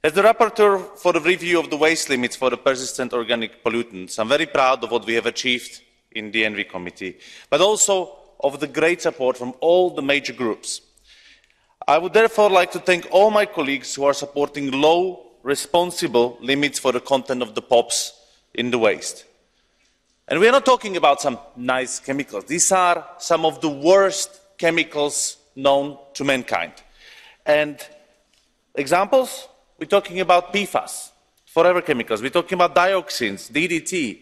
As the rapporteur for the review of the waste limits for the persistent organic pollutants, I'm very proud of what we have achieved in the ENVI committee, but also of the great support from all the major groups. I would therefore like to thank all my colleagues who are supporting low, responsible limits for the content of the POPs in the waste. And we are not talking about some nice chemicals. These are some of the worst chemicals known to mankind. And examples? We're talking about PFAS, forever chemicals. We're talking about dioxins, DDT.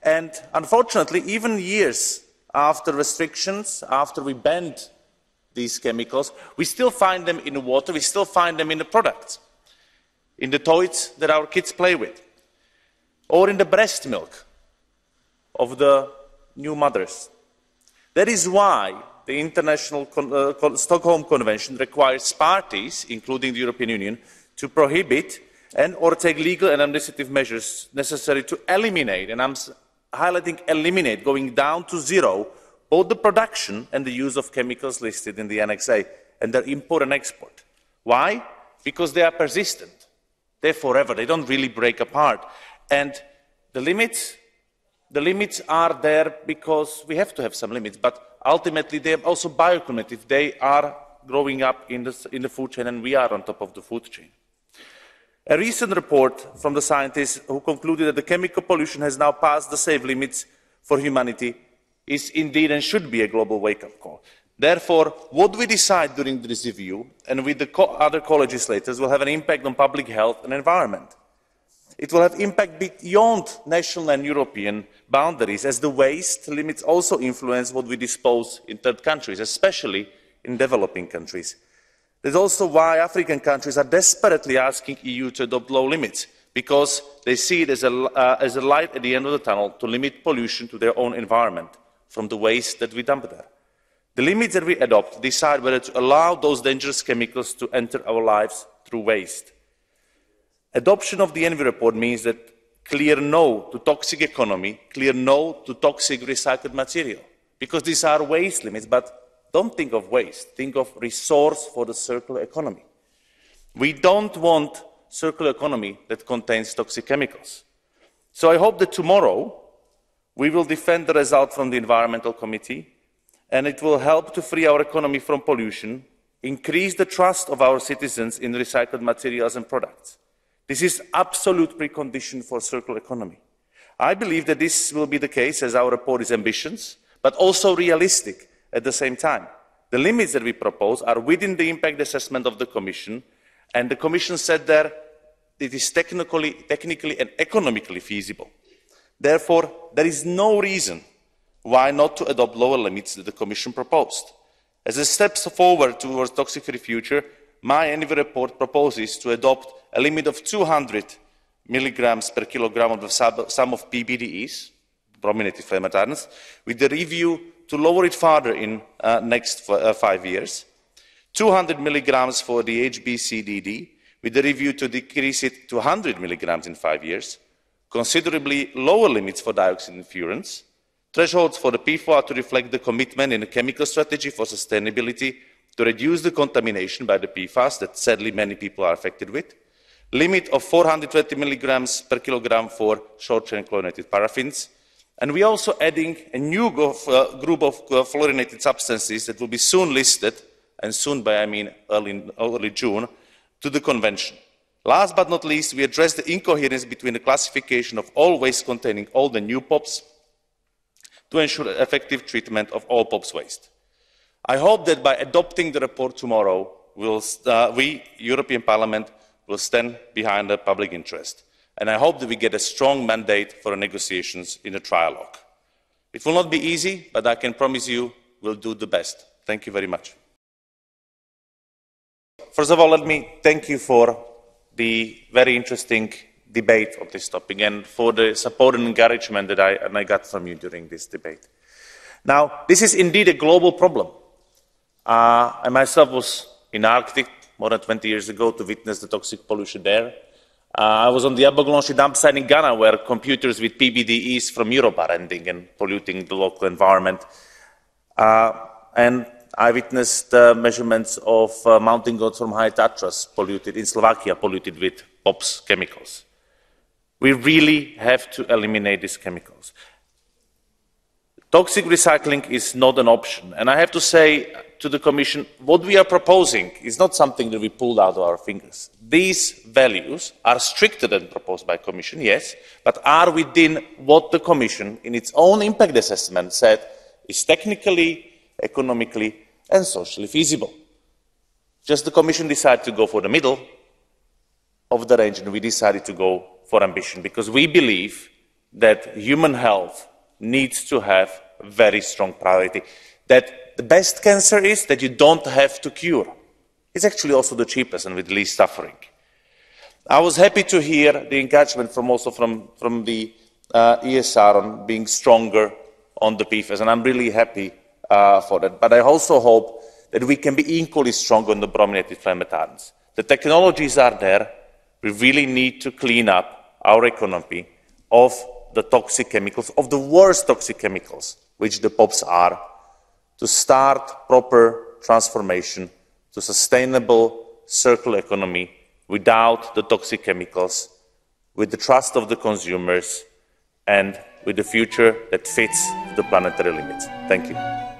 And unfortunately, even years after restrictions, after we banned these chemicals, we still find them in the water, we still find them in the products, in the toys that our kids play with, or in the breast milk of the new mothers. That is why the International Stockholm Convention requires parties, including the European Union, to prohibit and or take legal and administrative measures necessary to eliminate, and I'm highlighting eliminate, going down to zero, both the production and the use of chemicals listed in the Annex A and their import and export. Why? Because they are persistent. They're forever. They don't really break apart. And the limits are there because we have to have some limits, but ultimately they are also bioaccumulative. They are growing up in the food chain, and we are on top of the food chain. A recent report from the scientists who concluded that the chemical pollution has now passed the safe limits for humanity is indeed and should be a global wake-up call. Therefore, what we decide during this review and with the other co-legislators will have an impact on public health and environment. It will have impact beyond national and European boundaries, as the waste limits also influence what we dispose in third countries, especially in developing countries. That's also why African countries are desperately asking the EU to adopt low limits, because they see it as a light at the end of the tunnel to limit pollution to their own environment from the waste that we dump there. The limits that we adopt decide whether to allow those dangerous chemicals to enter our lives through waste. Adoption of the ENVI report means that clear no to toxic economy, clear no to toxic recycled material, because these are waste limits, but don't think of waste, think of resource for the circular economy. We don't want circular economy that contains toxic chemicals. So I hope that tomorrow we will defend the result from the Environmental Committee, and it will help to free our economy from pollution, increase the trust of our citizens in recycled materials and products. This is absolute precondition for circular economy. I believe that this will be the case as our report is ambitious, but also realistic at the same time. The limits that we propose are within the impact assessment of the Commission, and the Commission said that it is technically and economically feasible. Therefore, there is no reason why not to adopt lower limits that the Commission proposed. As a step forward towards a toxic-free future, my ENVI report proposes to adopt a limit of 200 milligrams per kilogram of the sum of PBDEs, brominated flame retardants, with the review to lower it further in next 5 years, 200 milligrams for the HBCDD, with the review to decrease it to 100 milligrams in 5 years, considerably lower limits for dioxin and furans, thresholds for the PFOA to reflect the commitment in the chemical strategy for sustainability to reduce the contamination by the PFAS that sadly many people are affected with, limit of 420 milligrams per kilogram for short-chain chlorinated paraffins, and we are also adding a new group of fluorinated substances that will be soon listed, and soon by I mean early June, to the Convention. Last but not least, we address the incoherence between the classification of all waste containing old and new POPs to ensure effective treatment of all POPs waste. I hope that by adopting the report tomorrow, we, European Parliament, will stand behind the public interest. And I hope that we get a strong mandate for the negotiations in the trialogue. It will not be easy, but I can promise you we'll do the best. Thank you very much. First of all, let me thank you for the very interesting debate on this topic and for the support and encouragement that I got from you during this debate. Now, this is indeed a global problem. I myself was in Arctic more than 20 years ago to witness the toxic pollution there. I was on the Aberglanchy dump site in Ghana, where computers with PBDEs from Europe are ending and polluting the local environment. And I witnessed measurements of mountain goats from High Tatras polluted in Slovakia, polluted with POPs chemicals. We really have to eliminate these chemicals. Toxic recycling is not an option. And I have to say to the Commission, what we are proposing is not something that we pulled out of our fingers. These values are stricter than proposed by the Commission, yes, but are within what the Commission, in its own impact assessment, said is technically, economically, and socially feasible. Just the Commission decided to go for the middle of the range, and we decided to go for ambition, because we believe that human health needs to have a very strong priority. That the best cancer is that you don't have to cure. It's actually also the cheapest and with the least suffering. I was happy to hear the encouragement from the ESR on being stronger on the PFAS, and I'm really happy for that. But I also hope that we can be equally strong on the brominated flame retardants. The technologies are there. We really need to clean up our economy of the toxic chemicals, of the worst toxic chemicals, which the POPs are, to start proper transformation to sustainable circular economy without the toxic chemicals, with the trust of the consumers, and with a future that fits the planetary limits. Thank you.